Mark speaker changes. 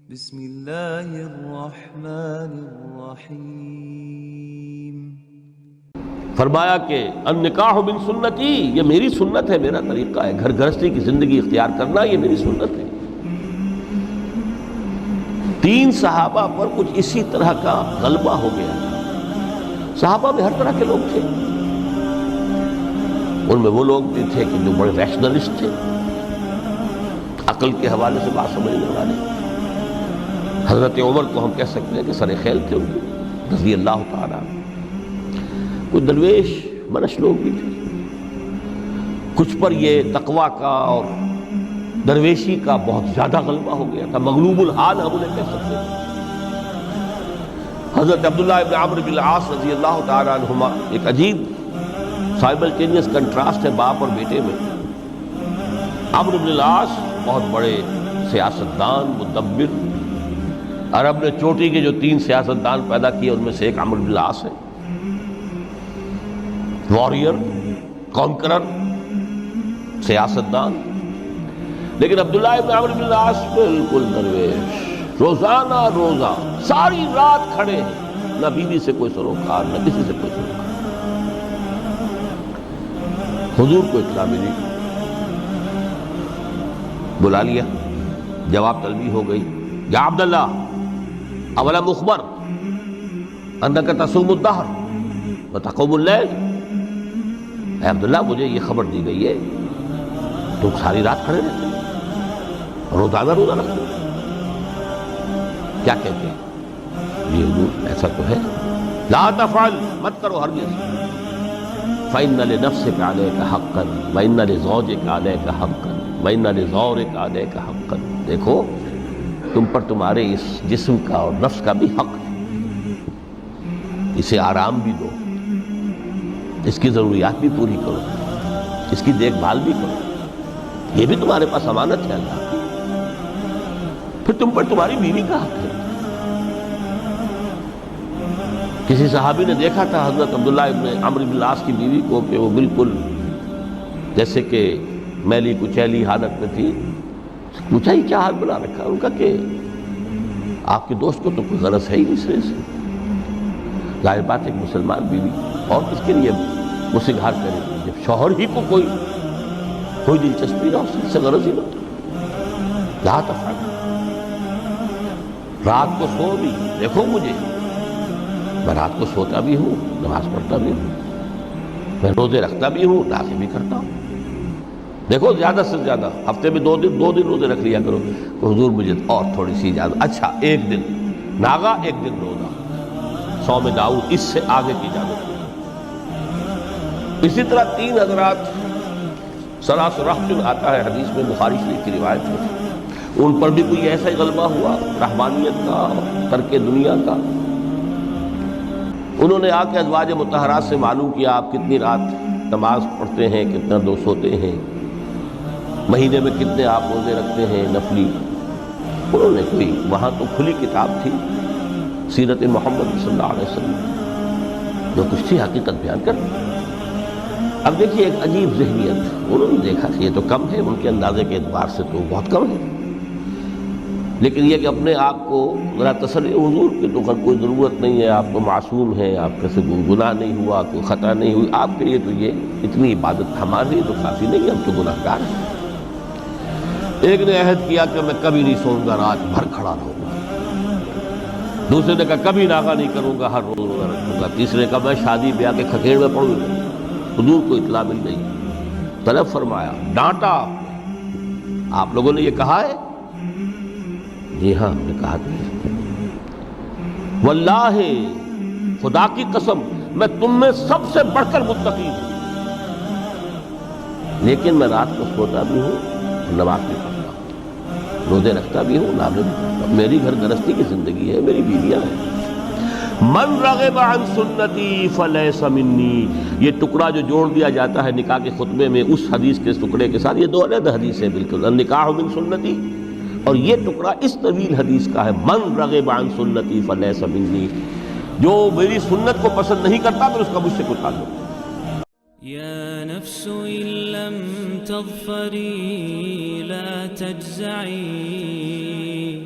Speaker 1: بسم اللہ الرحمن الرحیم۔
Speaker 2: فرمایا کہ النکاح من سنتی، یہ میری سنت ہے، میرا طریقہ ہے، گھر گھرستی کی زندگی اختیار کرنا یہ میری سنت ہے۔ 3 صحابہ پر کچھ اسی طرح کا غلبہ ہو گیا۔ صحابہ میں ہر طرح کے لوگ تھے، ان میں وہ لوگ بھی تھے کہ جو بڑے ریشنلسٹ تھے، عقل کے حوالے سے بات سمجھنے والے۔ حضرت عمر کو ہم کہہ سکتے ہیں کہ سر خیل تھے ان کے رضی اللہ تعالیٰ۔ کچھ درویش منش لوگ بھی تھے، کچھ پر یہ تقویٰ کا اور درویشی کا بہت زیادہ غلبہ ہو گیا تھا، مغلوب الحال ہم انہیں کہہ سکتے ہیں۔ حضرت عبداللہ ابن عمرو بن العاص رضی اللہ تعالیٰ عنہما، ایک عجیب سائملٹینیس کنٹراسٹ ہے باپ اور بیٹے میں۔ عمرو بن العاص بہت بڑے سیاستدان، مدبر، عرب نے چوٹی کے جو 3 سیاستدان پیدا کیے ان میں سے ایک عمرو بن العاص ہے، واریر، کانکرر، سیاستدان۔ لیکن عبداللہ ابن عمرو بن العاص بالکل درویش، روزانہ روزہ ساری رات کھڑے ہیں، نہ بیوی سے کوئی سروکار، نہ کسی سے کوئی سروکار۔ حضور کو اطلاع ملی، بلا لیا، جواب طلبی ہو گئی۔ یا عبداللہ اولا مخبر انک تصوم الدہر وتقوم اللیل، اے عبداللہ مجھے یہ خبر دی گئی ہے تم ساری رات کھڑے رہتے ہو، روزانہ روزہ رکھتے ہو، کیا کہتے ہیں؟ جی حضور ایسا تو ہے۔ لا تفعل، مت کرو ہرگز۔ فإن لنفسك عليك حقا وإن لزوجك عليك حقا وإن لزورك عليك حقا، دیکھو تم پر تمہارے اس جسم کا اور نفس کا بھی حق ہے، اسے آرام بھی دو، اس کی ضروریات بھی پوری کرو، اس کی دیکھ بھال بھی کرو، یہ بھی تمہارے پاس امانت ہے اللہ کی۔ پھر تم پر تمہاری بیوی کا حق ہے۔ کسی صحابی نے دیکھا تھا حضرت عبداللہ ابن عمرو بن العاص کی بیوی کو کہ وہ بالکل جیسے کہ میلی کچیلی حالت میں تھی۔ پوچھا ہی کیا حال بنا رکھا؟ ان کا کہ آپ کے دوست کو تو کوئی غرض ہے ہی نہیں سرے سے، ظاہر بات ایک مسلمان بیوی اور کس کے لیے وہ سگھار کرے جب شوہر ہی کو کوئی دلچسپی نہ ہو، اس سے غرض ہی نہ ہو۔ لا تفعل، رات کو سو بھی، دیکھو مجھے میں رات کو سوتا بھی ہوں، نماز پڑھتا بھی ہوں، میں روزے رکھتا بھی ہوں، نازے بھی کرتا ہوں، دیکھو زیادہ سے زیادہ ہفتے میں 2 دن روزے رکھ لیا کرو۔ تو حضور مجھے اور تھوڑی سی اجازت، اچھا 1 دن ناغا 1 دن روزہ، صوم داؤد، اس سے آگے کی اجازت نہیں۔ اسی طرح 3 حضرات سراس رحمت آتا ہے حدیث میں، بخاری شریف کی روایت ہے، ان پر بھی کوئی ایسا ہی غلبہ ہوا رحمانیت کا، ترک دنیا کا۔ انہوں نے آ کے ازواج مطہرات سے معلوم کیا آپ کتنی رات نماز پڑھتے ہیں، کتنا دو سوتے ہیں، مہینے میں کتنے آپ روزے رکھتے ہیں نفلی۔ انہوں نے کوئی، وہاں تو کھلی کتاب تھی سیرت محمد صلی اللہ علیہ وسلم، جو کچھ تھی حقیقت بیان کر۔ اب دیکھیے ایک عجیب ذہنیت، انہوں نے دیکھا کہ یہ تو کم ہے، ان کے اندازے کے اعتبار سے تو بہت کم ہے، لیکن یہ کہ اپنے آپ کو ذرا تسلی، حضور کی تو کوئی ضرورت نہیں ہے، آپ تو معصوم ہیں، آپ کے سے کوئی گناہ نہیں ہوا، کوئی خطا نہیں ہوئی، آپ کے لیے تو یہ اتنی عبادت ہمارے لیے تو کافی نہیں، ہم تو گناہ گار ہیں۔ ایک نے عہد کیا کہ میں کبھی نہیں سوؤں گا، رات بھر کھڑا رہوں گا۔ دوسرے نے کہا کبھی ناغا نہیں کروں گا، ہر روز روزہ رکھوں گا۔ تیسرے نے کہا میں شادی بیاہ کے کھکیڑ میں پڑوں گا۔ حضور کو اطلاع مل گئی، طلب فرمایا، ڈانٹا آپ نے، آپ لوگوں نے یہ کہا ہے؟ جی ہاں ہم نے کہا تھا۔ واللہ خدا کی قسم میں تم میں سب سے بڑھ کر متقی ہوں، لیکن میں رات کو سوتا بھی ہوں، نماز بھی پڑھتا ہوں، روزے رکھتا بھی ہوں، نافلے بھی پڑھتا ہوں، میری گھر گرستی کی زندگی ہے، میری بیویاں ہیں۔ من رغب عن سنتی فلیس منی، یہ ٹکڑا جو جوڑ دیا جاتا ہے نکاح کے خطبے میں اس حدیث کے ٹکڑے کے ساتھ، یہ 2 علیحدہ حدیث ہے بالکل، النکاح من سنتی، اور یہ ٹکڑا اس طویل حدیث کا ہے، من رغب عن سنتی فلیس منی، جو میری سنت کو پسند نہیں کرتا پھر اس کا مجھ سے کوئی تعلق نہیں۔
Speaker 1: یا نفس ان لم تظفری لا تجزعی